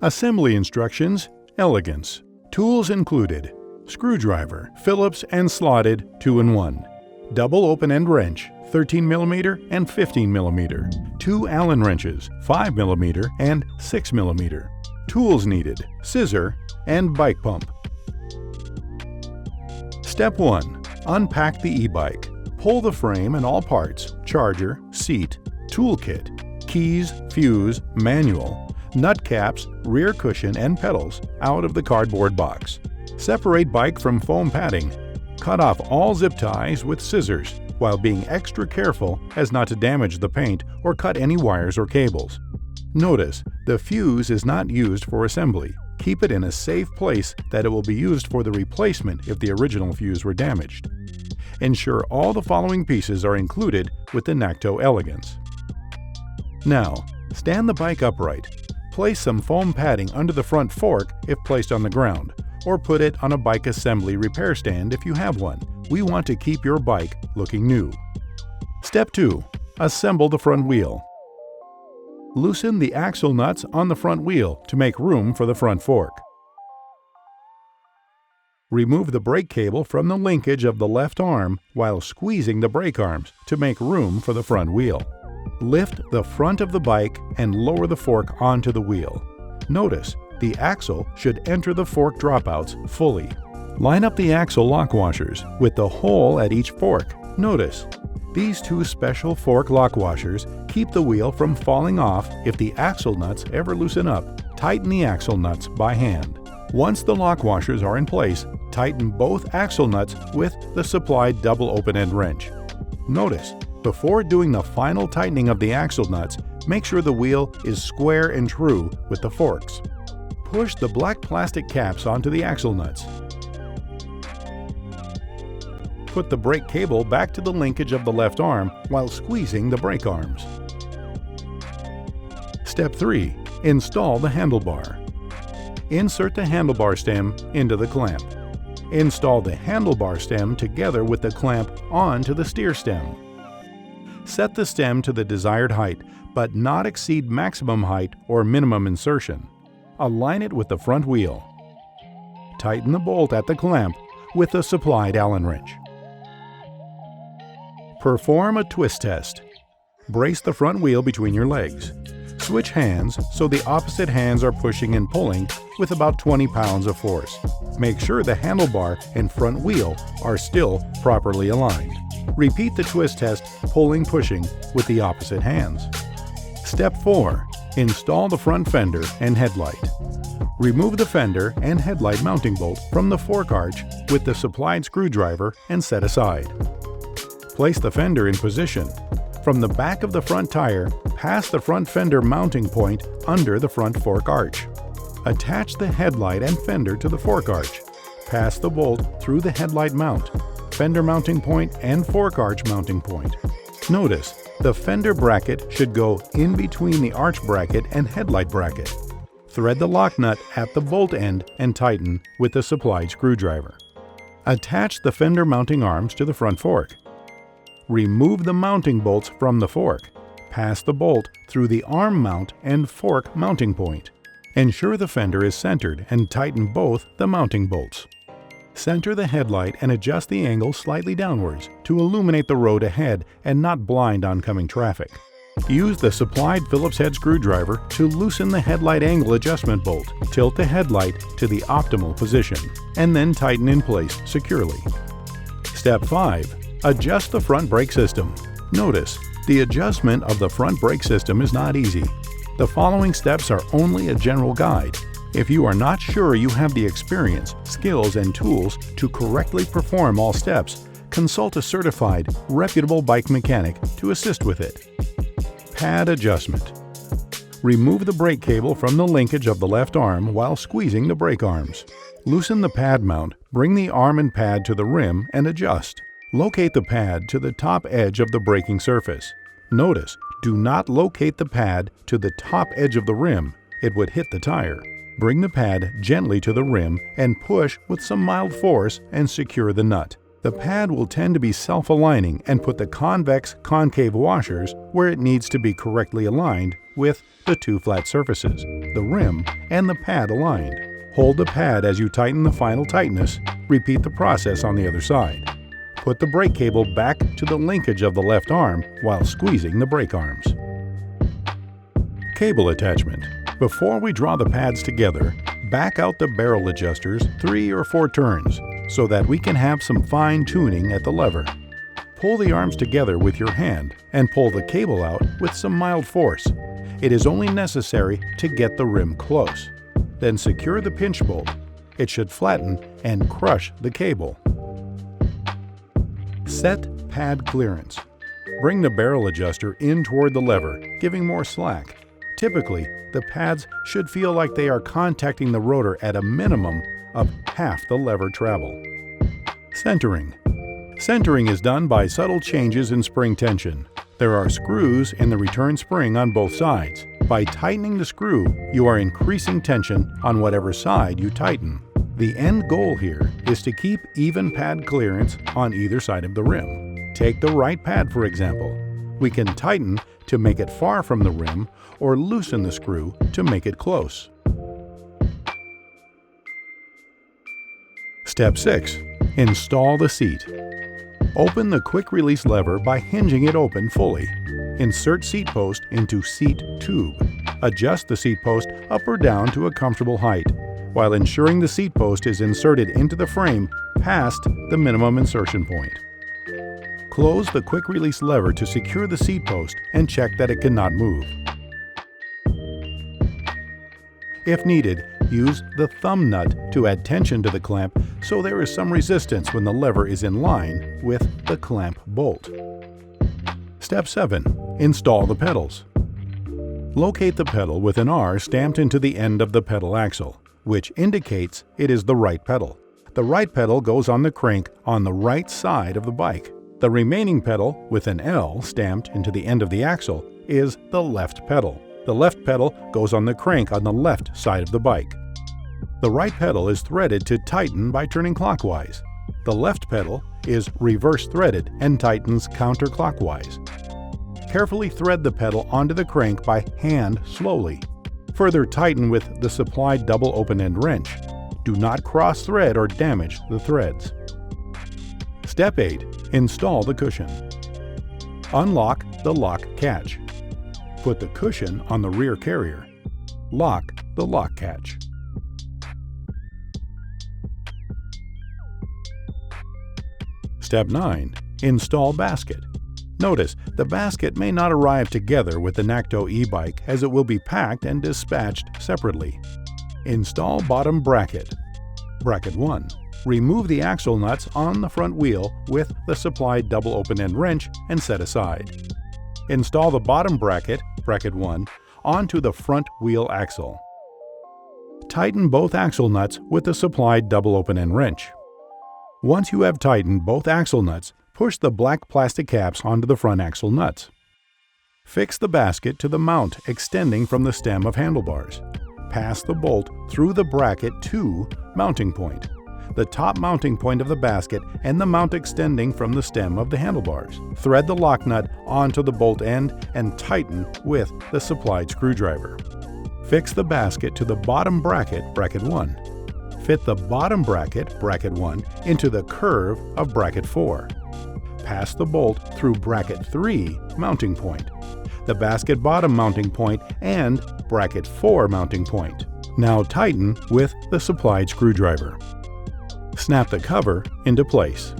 Assembly instructions: Elegance. Tools included: screwdriver, Phillips and slotted 2-in-1, double open-end wrench 13mm and 15mm, 2 Allen wrenches 5mm and 6mm. Tools needed: scissor and bike pump. Step 1. Unpack the e-bike. Pull the frame and all parts, charger, seat, toolkit, keys, fuse, manual, nut caps, rear cushion and pedals out of the cardboard box. Separate bike from foam padding. Cut off all zip ties with scissors while being extra careful as not to damage the paint or cut any wires or cables. Notice, the fuse is not used for assembly. Keep it in a safe place that it will be used for the replacement if the original fuse were damaged. Ensure all the following pieces are included with the Nakto Elegance. Now, stand the bike upright. Place some foam padding under the front fork if placed on the ground, or put it on a bike assembly repair stand if you have one. We want to keep your bike looking new. Step 2. Assemble the front wheel. Loosen the axle nuts on the front wheel to make room for the front fork. Remove the brake cable from the linkage of the left arm while squeezing the brake arms to make room for the front wheel. Lift the front of the bike and lower the fork onto the wheel. Notice, the axle should enter the fork dropouts fully. Line up the axle lock washers with the hole at each fork. Notice, these 2 special fork lock washers keep the wheel from falling off if the axle nuts ever loosen up. Tighten the axle nuts by hand. Once the lock washers are in place, tighten both axle nuts with the supplied double open-end wrench. Notice, before doing the final tightening of the axle nuts, make sure the wheel is square and true with the forks. Push the black plastic caps onto the axle nuts. Put the brake cable back to the linkage of the left arm while squeezing the brake arms. Step 3. Install the handlebar. Insert the handlebar stem into the clamp. Install the handlebar stem together with the clamp onto the steer stem. Set the stem to the desired height, but not exceed maximum height or minimum insertion. Align it with the front wheel. Tighten the bolt at the clamp with the supplied Allen wrench. Perform a twist test. Brace the front wheel between your legs. Switch hands so the opposite hands are pushing and pulling with about 20 pounds of force. Make sure the handlebar and front wheel are still properly aligned. Repeat the twist test, pushing with the opposite hands. Step 4. Install the front fender and headlight. Remove the fender and headlight mounting bolt from the fork arch with the supplied screwdriver and set aside. Place the fender in position. From the back of the front tire, pass the front fender mounting point under the front fork arch. Attach the headlight and fender to the fork arch. Pass the bolt through the headlight mount, fender mounting point and fork arch mounting point. Notice, the fender bracket should go in between the arch bracket and headlight bracket. Thread the lock nut at the bolt end and tighten with the supplied screwdriver. Attach the fender mounting arms to the front fork. Remove the mounting bolts from the fork. Pass the bolt through the arm mount and fork mounting point. Ensure the fender is centered and tighten both the mounting bolts. Center the headlight and adjust the angle slightly downwards to illuminate the road ahead and not blind oncoming traffic. Use the supplied Phillips head screwdriver to loosen the headlight angle adjustment bolt. Tilt the headlight to the optimal position and then tighten in place securely. Step 5. Adjust the front brake system. Notice, the adjustment of the front brake system is not easy. The following steps are only a general guide. If you are not sure you have the experience, skills, and tools to correctly perform all steps, consult a certified, reputable bike mechanic to assist with it. Pad adjustment. Remove the brake cable from the linkage of the left arm while squeezing the brake arms. Loosen the pad mount, bring the arm and pad to the rim and adjust. Locate the pad to the top edge of the braking surface. Notice, do not locate the pad to the top edge of the rim. It would hit the tire. Bring the pad gently to the rim and push with some mild force and secure the nut. The pad will tend to be self-aligning and put the convex-concave washers where it needs to be correctly aligned with the two flat surfaces, the rim and the pad aligned. Hold the pad as you tighten the final tightness. Repeat the process on the other side. Put the brake cable back to the linkage of the left arm while squeezing the brake arms. Cable attachment. Before we draw the pads together, back out the barrel adjusters 3 or 4 turns so that we can have some fine tuning at the lever. Pull the arms together with your hand and pull the cable out with some mild force. It is only necessary to get the rim close. Then secure the pinch bolt. It should flatten and crush the cable. Set pad clearance. Bring the barrel adjuster in toward the lever, giving more slack. Typically, the pads should feel like they are contacting the rotor at a minimum of half the lever travel. Centering. Centering is done by subtle changes in spring tension. There are screws in the return spring on both sides. By tightening the screw, you are increasing tension on whatever side you tighten. The end goal here is to keep even pad clearance on either side of the rim. Take the right pad, for example. We can tighten to make it far from the rim or loosen the screw to make it close. Step 6. Install the seat. Open the quick release lever by hinging it open fully. Insert seat post into seat tube. Adjust the seat post up or down to a comfortable height, while ensuring the seat post is inserted into the frame past the minimum insertion point. Close the quick release lever to secure the seat post and check that it cannot move. If needed, use the thumb nut to add tension to the clamp so there is some resistance when the lever is in line with the clamp bolt. Step 7. Install the pedals. Locate the pedal with an R stamped into the end of the pedal axle, which indicates it is the right pedal. The right pedal goes on the crank on the right side of the bike. The remaining pedal, with an L stamped into the end of the axle, is the left pedal. The left pedal goes on the crank on the left side of the bike. The right pedal is threaded to tighten by turning clockwise. The left pedal is reverse threaded and tightens counterclockwise. Carefully thread the pedal onto the crank by hand slowly. Further tighten with the supplied double open-end wrench. Do not cross-thread or damage the threads. Step 8. Install the cushion. Unlock the lock catch. Put the cushion on the rear carrier. Lock the lock catch. Step 9. Install basket. Notice, the basket may not arrive together with the Nakto e-bike as it will be packed and dispatched separately. Install bottom bracket. Bracket 1. Remove the axle nuts on the front wheel with the supplied double open-end wrench and set aside. Install the bottom bracket, bracket 1, onto the front wheel axle. Tighten both axle nuts with the supplied double open-end wrench. Once you have tightened both axle nuts, push the black plastic caps onto the front axle nuts. Fix the basket to the mount extending from the stem of handlebars. Pass the bolt through the bracket to mounting point, the top mounting point of the basket and the mount extending from the stem of the handlebars. Thread the lock nut onto the bolt end and tighten with the supplied screwdriver. Fix the basket to the bottom bracket, bracket 1. Fit the bottom bracket, bracket 1, into the curve of bracket 4. Pass the bolt through bracket 3 mounting point, the basket bottom mounting point, and bracket 4 mounting point. Now tighten with the supplied screwdriver. Snap the cover into place.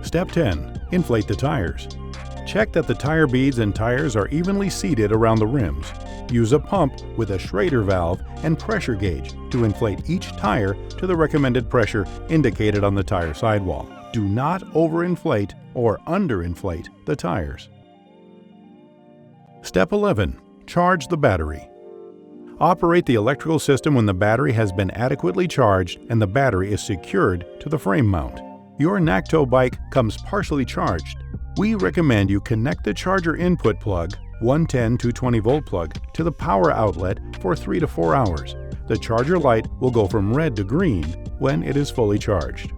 Step 10. Inflate the tires. Check that the tire beads and tires are evenly seated around the rims. Use a pump with a Schrader valve and pressure gauge to inflate each tire to the recommended pressure indicated on the tire sidewall. Do not overinflate or underinflate the tires. Step 11. Charge the battery. Operate the electrical system when the battery has been adequately charged and the battery is secured to the frame mount. Your Nakto bike comes partially charged. We recommend you connect the charger input plug one 10-220 volt plug to the power outlet for 3 to 4 hours. The charger light will go from red to green when it is fully charged.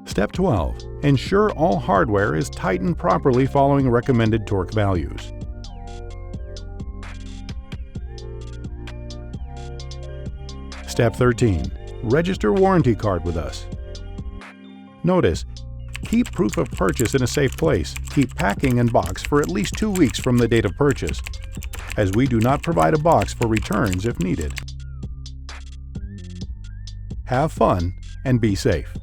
Step 12. Ensure all hardware is tightened properly following recommended torque values. Step 13. Register warranty card with us. Notice, keep proof of purchase in a safe place. Keep packing and box for at least 2 weeks from the date of purchase, as we do not provide a box for returns if needed. Have fun and be safe.